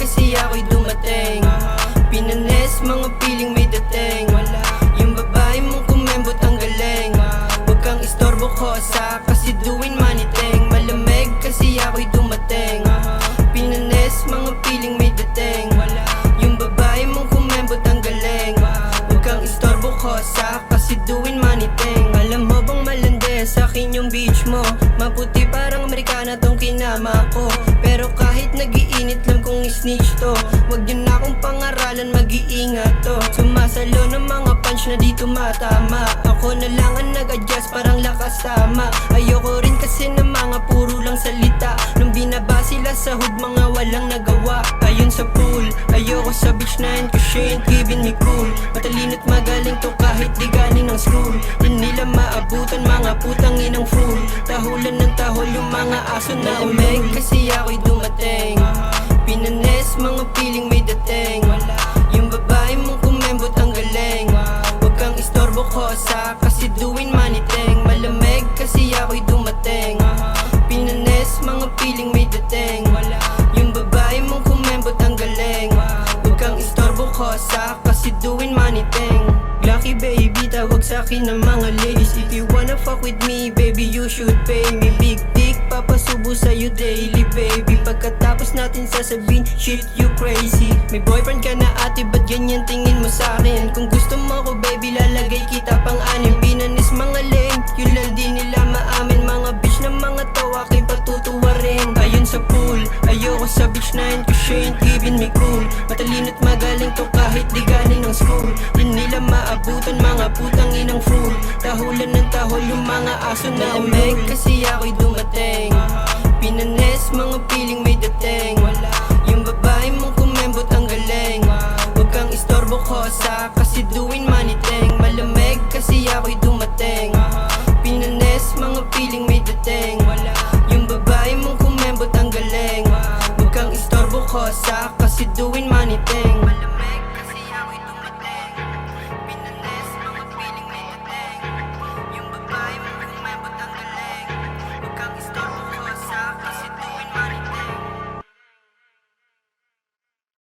kasi ako'y dumating. Pinanes, mga piling may dating. Yung babae mong kumembot ang galing. Huwag kang istorbo ko sa kasi doing money thing. Malamig kasi ako'y dumating. Pinanes, mga piling may dating. Yung babae mong kumembot ang galing. Huwag kang istorbo ko sa kasi doing money thing. Alam mo bang malandi sa akin yung beach mo? Maputi parang Amerikana tong kinama ko. Pero kahit nagiinit lang kung snitch to, wag yun na akong pangaralan, mag-iingat to. Sumasalo ng mga punch na di tumatama. Ako na lang ang nag-adjust, parang lakas tama. Ayoko rin kasi ng mga puro lang salita. Nung binaba sila sa hood, mga walang nagawa. Ayun sa pool, ayoko sa beach na yun, cause she ain't giving me cool. Matalino't magaling to kahit di galing ng school. Di nila maabutan, mga putang inang fool. Tahulan ng tahol yung mga aso na umeg kasi ako'y dumating. Pinanes, mga piling may dating. Yung babae mong kumembot ang galing. Huwag kang istorbo ko sa kasi doing money thing. Malamig kasi ako'y dumating. Pinanes, mga piling may dating. Yung babae mong kumembot ang galing. Huwag kang istorbo ko sa kasi doing money thing. Lucky baby, tawag sa'kin ng mga ladies. If you wanna fuck with me, baby, you should pay me. Big dick, papasubo sa'yo daily, baby. Pagkatapos natin sasabihin, shit, you crazy. May boyfriend ka na ate, ba't ganyan tingin mo sa'kin? Kung gusto mo ko, baby, lalagay kita pang-anim. Pinanis mga lame, yun lang di nila maamin. Mga bitch na mga tawa, kay patutuwa rin. Ayun sa pool, ayoko sa beach na yun, cause she ain't giving me cool. Matalino't magaling to kahit di galing ng school. Di nila maabutan, mga putang inang fool. Tahulan ng tahol yung mga aso na umeg kasi ako'y dumating. Pinanes, mga piling may dating. Yung babae mong kumembot ang galing. Huwag kang istorbo ko sa kasi doing money thing. Malamig kasi ako'y